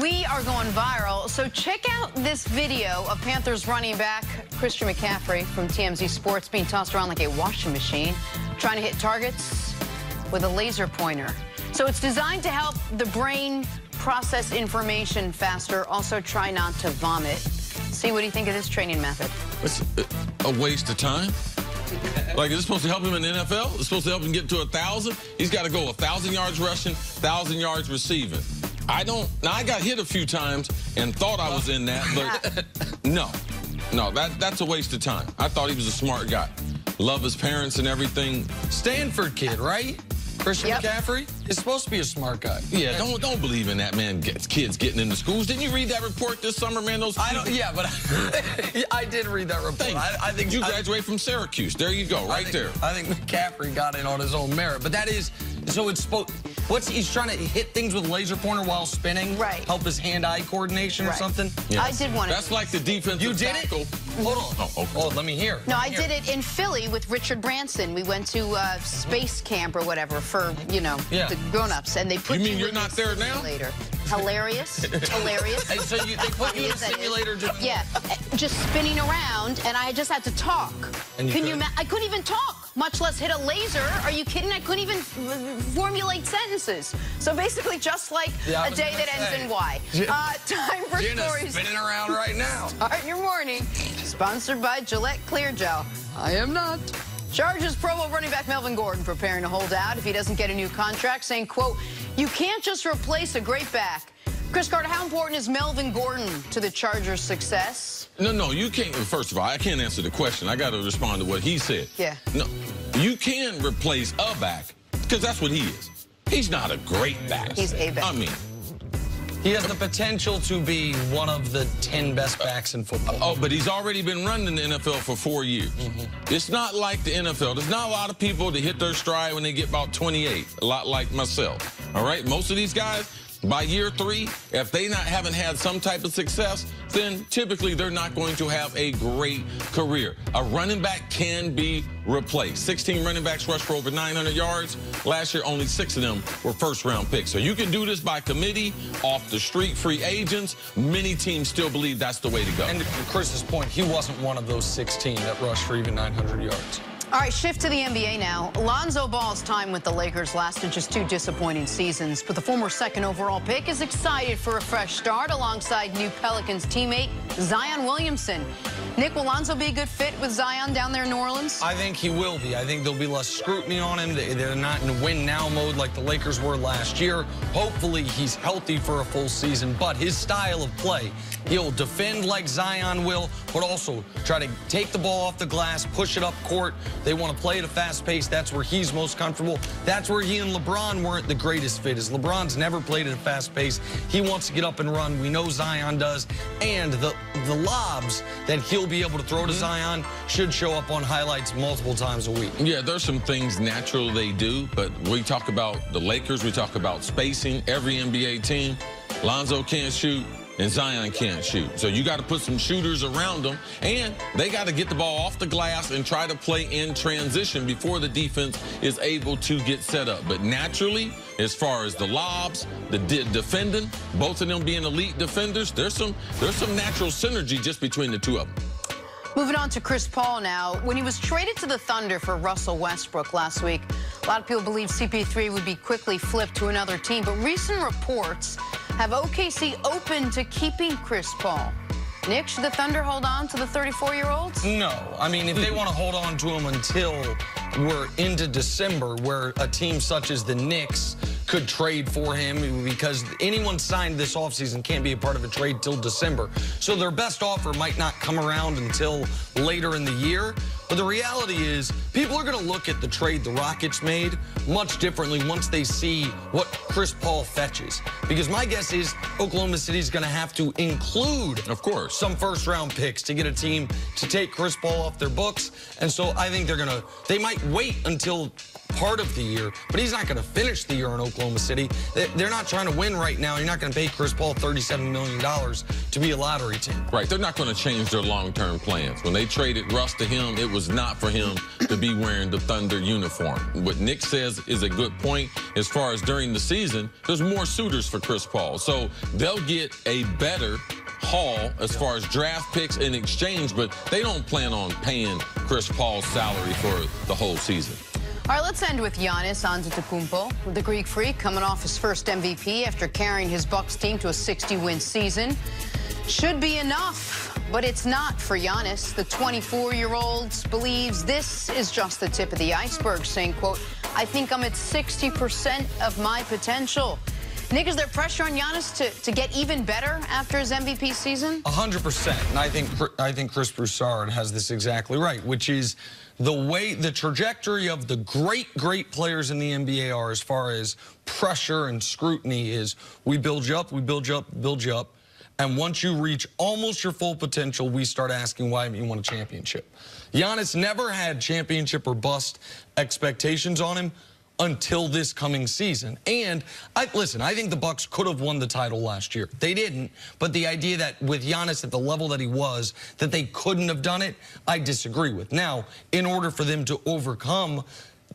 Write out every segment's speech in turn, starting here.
We are going viral, so check out this video of Panthers running back Christian McCaffrey from TMZ Sports being tossed around like a washing machine, trying to hit targets with a laser pointer. So it's designed to help the brain process information faster, also try not to vomit. See, what do you think of this training method? It's a waste of time. Like, is it supposed to help him in the NFL? It's supposed to help him get to 1,000? He's got to go 1,000 yards rushing, 1,000 yards receiving. Now I got hit a few times and thought I was in that, but no, that's a waste of time. I thought he was a smart guy. Love his parents and everything. Stanford kid, right? Christian McCaffrey is supposed to be a smart guy. Yeah, don't believe in that, man. Kids getting into schools. Didn't you read that report this summer, man? Yeah, but I did read that report. I think you graduated from Syracuse. There you go, right there. I think McCaffrey got in on his own merit. But that is, so it's supposed, he's trying to hit things with a laser pointer while spinning? Right. Help his hand-eye coordination or something? Yes. I did one. That's like the defensive tackle. You did it? Hold on. Oh, okay. Oh, let me hear. No, I did it in Philly with Richard Branson. We went to space camp or whatever for, you know, the grown-ups, and they put you mean you're not there now? Simulator. Hilarious. Hilarious. And so they put you in a simulator just spinning around, and I just had to talk. And I couldn't even talk, much less hit a laser. Are you kidding? I couldn't even formulate sentences. So basically, just like a day that ends in Y. Time for stories. Spinning around right now. Start your morning. Sponsored by Gillette Clear Gel. I am not. Chargers Pro Bowl running back Melvin Gordon preparing to hold out if he doesn't get a new contract, saying, quote, "You can't just replace a great back." Chris Carter, how important is Melvin Gordon to the Chargers' success? No, you can't. First of all, I can't answer the question. I got to respond to what he said. Yeah. No, you can replace a back because that's what he is. He's not a great back. He's a back. I mean, he has the potential to be one of the 10 best backs in football. Oh, but he's already been running in the NFL for 4 years. It's not like the NFL. There's not a lot of people that hit their stride when they get about 28, a lot like myself. All right? Most of these guys, by year 3, if they haven't had some type of success, then typically they're not going to have a great career. A running back can be replaced. 16 running backs rushed for over 900 yards. Last year, only 6 of them were first-round picks. So you can do this by committee, off the street, free agents. Many teams still believe that's the way to go. And to Chris's point, he wasn't one of those 16 that rushed for even 900 yards. All right, shift to the NBA now. Lonzo Ball's time with the Lakers lasted just 2 disappointing seasons, but the former second overall pick is excited for a fresh start alongside new Pelicans teammate Zion Williamson. Nick, will Lonzo be a good fit with Zion down there in New Orleans? I think he will be. I think there'll be less scrutiny on him. They're not in win-now mode like the Lakers were last year. Hopefully, he's healthy for a full season, but his style of play, he'll defend like Zion will, but also try to take the ball off the glass, push it up court. They want to play at a fast pace. That's where he's most comfortable. That's where he and LeBron weren't the greatest fit. As LeBron's never played at a fast pace. He wants to get up and run. We know Zion does. And the lobs that he'll be able to throw to Zion should show up on highlights multiple times a week. Yeah, there's some things natural they do, but we talk about the Lakers, we talk about spacing. Every NBA team, Lonzo can't shoot and Zion can't shoot. So you got to put some shooters around them, and they got to get the ball off the glass and try to play in transition before the defense is able to get set up. But naturally, as far as the lobs, the defending, both of them being elite defenders, there's some natural synergy just between the two of them. Moving on to Chris Paul now. When he was traded to the Thunder for Russell Westbrook last week, a lot of people believe CP3 would be quickly flipped to another team, but recent reports have OKC open to keeping Chris Paul. Nick, should the Thunder hold on to the 34-year-old? No. I mean, if they want to hold on to him until we're into December, where a team such as the Knicks could trade for him, because anyone signed this offseason can't be a part of a trade till December. So their best offer might not come around until later in the year. But the reality is, people are going to look at the trade the Rockets made much differently once they see what Chris Paul fetches. Because my guess is Oklahoma City is going to have to include, of course, some first-round picks to get a team to take Chris Paul off their books. And so I think they might wait until part of the year, but he's not going to finish the year in Oklahoma City. They're not trying to win right now. You're not going to pay Chris Paul $37 million to be a lottery team. Right. They're not going to change their long-term plans. When they traded Russ to him, it was not for him to be wearing the Thunder uniform. What Nick says is a good point as far as during the season, there's more suitors for Chris Paul. So they'll get a better haul as far as draft picks in exchange, but they don't plan on paying Chris Paul's salary for the whole season. All right, let's end with Giannis Antetokounmpo, the Greek Freak, coming off his first MVP after carrying his Bucks team to a 60-win season. Should be enough, but it's not for Giannis. The 24-year-old believes this is just the tip of the iceberg, saying, quote, "I think I'm at 60% of my potential." Nick, is there pressure on Giannis to get even better after his MVP season? 100%. And I think Chris Broussard has this exactly right, which is the trajectory of the great players in the NBA are as far as pressure and scrutiny is we build you up, we build you up, build you up. And once you reach almost your full potential, we start asking why haven't you won a championship. Giannis never had championship or bust expectations on him until this coming season. And listen, I think the Bucks could have won the title last year. They didn't, but the idea that with Giannis at the level that he was, that they couldn't have done it, I disagree with. Now, in order for them to overcome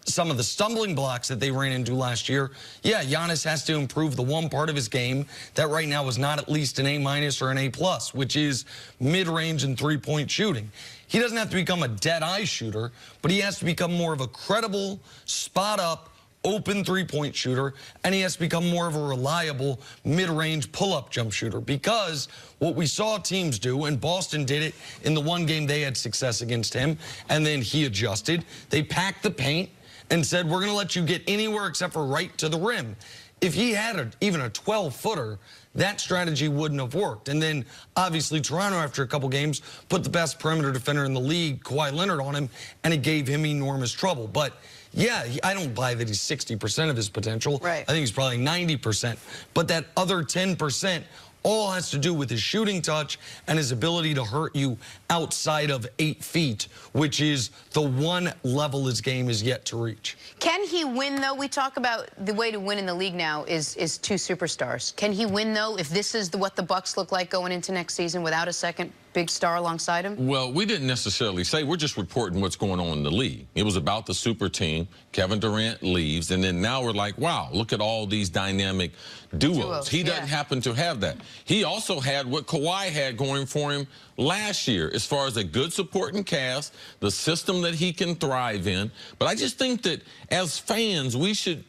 some of the stumbling blocks that they ran into last year, yeah, Giannis has to improve the one part of his game that right now is not at least an A- or an A+, which is mid-range and three-point shooting. He doesn't have to become a dead-eye shooter, but he has to become more of a credible, spot-up, open three-point shooter, and he has to become more of a reliable mid-range pull-up jump shooter, because what we saw teams do, and Boston did it in the one game they had success against him, and then he adjusted. They packed the paint and said, we're going to let you get anywhere except for right to the rim. If he had even a 12-footer, that strategy wouldn't have worked. And then, obviously, Toronto, after a couple games, put the best perimeter defender in the league, Kawhi Leonard, on him, and it gave him enormous trouble. But, yeah, I don't buy that he's 60% of his potential. Right. I think he's probably 90%. But that other 10% all has to do with his shooting touch and his ability to hurt you outside of 8 feet, which is the one level his game is yet to reach. Can he win, though? We talk about the way to win in the league now is two superstars. Can he win, though, if this is what the Bucks look like going into next season without a second big star alongside him? Well, we didn't necessarily say. We're just reporting what's going on in the league. It was about the super team. Kevin Durant leaves, and then now we're like, wow, look at all these dynamic duos. He doesn't happen to have that. He also had what Kawhi had going for him last year as far as a good supporting cast, the system that he can thrive in. But I just think that as fans, we should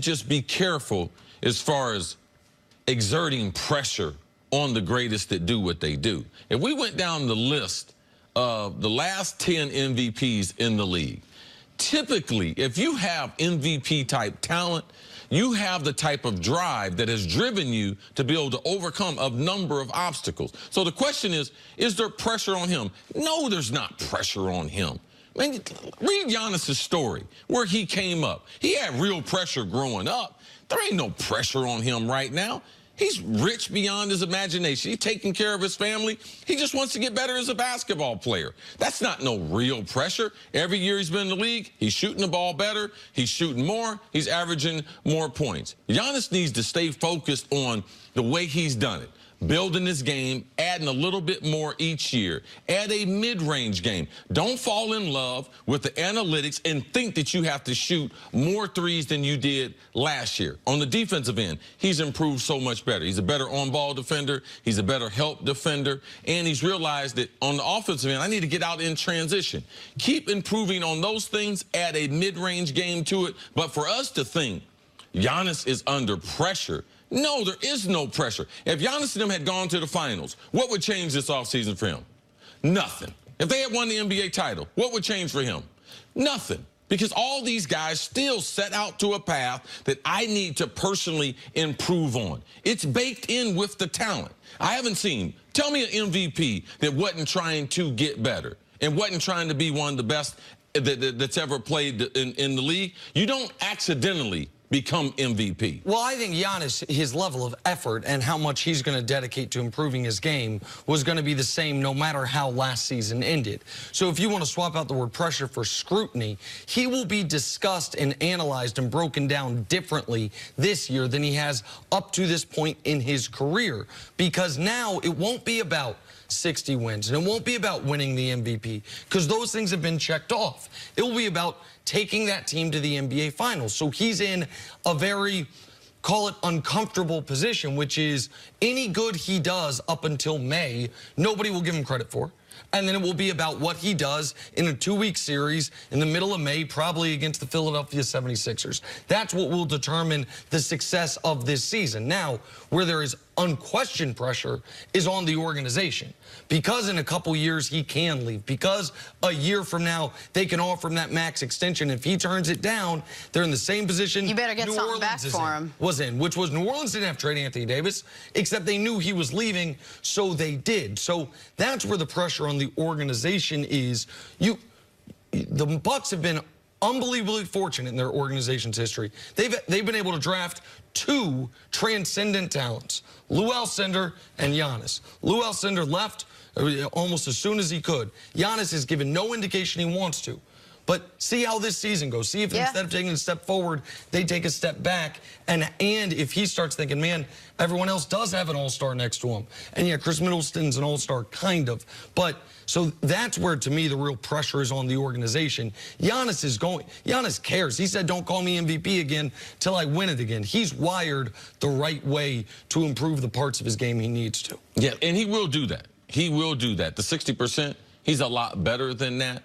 just be careful as far as exerting pressure on the greatest that do what they do. If we went down the list of the last 10 MVPs in the league, typically, if you have MVP-type talent, you have the type of drive that has driven you to be able to overcome a number of obstacles. So the question is there pressure on him? No, there's not pressure on him. I mean, read Giannis's story, where he came up. He had real pressure growing up. There ain't no pressure on him right now. He's rich beyond his imagination. He's taking care of his family. He just wants to get better as a basketball player. That's not no real pressure. Every year he's been in the league, he's shooting the ball better. He's shooting more. He's averaging more points. Giannis needs to stay focused on the way he's done it. Building his game, adding a little bit more each year. Add a mid-range game. Don't fall in love with the analytics and think that you have to shoot more threes than you did last year. On the defensive end, he's improved so much better. He's a better on-ball defender. He's a better help defender. And he's realized that on the offensive end, I need to get out in transition. Keep improving on those things. Add a mid-range game to it. But for us to think Giannis is under pressure, no, there is no pressure. If Giannis and them had gone to the finals, what would change this offseason for him? Nothing. If they had won the NBA title, what would change for him? Nothing. Because all these guys still set out to a path that I need to personally improve on. It's baked in with the talent. I haven't seen, tell me an MVP that wasn't trying to get better and wasn't trying to be one of the best that's ever played in the league. You don't accidentally become MVP? Well, I think Giannis, his level of effort and how much he's going to dedicate to improving his game was going to be the same no matter how last season ended. So if you want to swap out the word pressure for scrutiny, he will be discussed and analyzed and broken down differently this year than he has up to this point in his career, because now it won't be about 60 wins, and it won't be about winning the MVP, because those things have been checked off. It will be about taking that team to the NBA Finals. So he's in a very, call it, uncomfortable position, which is any good he does up until May, nobody will give him credit for. And then it will be about what he does in a 2-week series in the middle of May, probably against the Philadelphia 76ers. That's what will determine the success of this season. Now, where there is unquestioned pressure is on the organization, because in a couple years he can leave, because a year from now they can offer him that max extension. If he turns it down, they're in the same position you better get New something Orleans back for him. was in, which was New Orleans didn't have to trade Anthony Davis, except they knew he was leaving, so they did. So that's where the pressure on the organization is. The Bucks have been unbelievably fortunate in their organization's history. They've been able to draft 2 transcendent talents, Lou Alcindor and Giannis. Lou Alcindor left almost as soon as he could. Giannis has given no indication he wants to. But see how this season goes. See if instead of taking a step forward, they take a step back. And if he starts thinking, man, everyone else does have an all-star next to him. And yeah, Chris Middleton's an all-star, kind of. But so that's where, to me, the real pressure is on the organization. Giannis cares. He said, don't call me MVP again till I win it again. He's wired the right way to improve the parts of his game he needs to. Yeah, and he will do that. He will do that. The 60%, he's a lot better than that.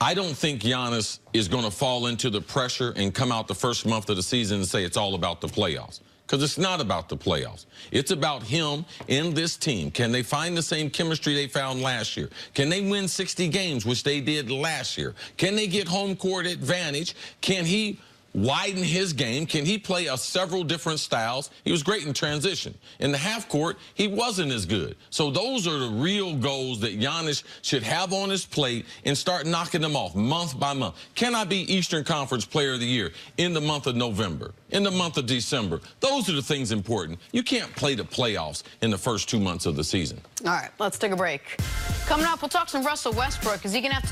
I don't think Giannis is going to fall into the pressure and come out the first month of the season and say it's all about the playoffs, because it's not about the playoffs. It's about him and this team. Can they find the same chemistry they found last year? Can they win 60 games, which they did last year? Can they get home court advantage? Can he widen his game? Can he play several different styles? He was great in transition. In the half court, he wasn't as good. So those are the real goals that Giannis should have on his plate and start knocking them off month by month. Can I be Eastern Conference Player of the Year in the month of November, in the month of December? Those are the things important. You can't play the playoffs in the first 2 months of the season. All right, let's take a break. Coming up, we'll talk some Russell Westbrook. Is he going to have to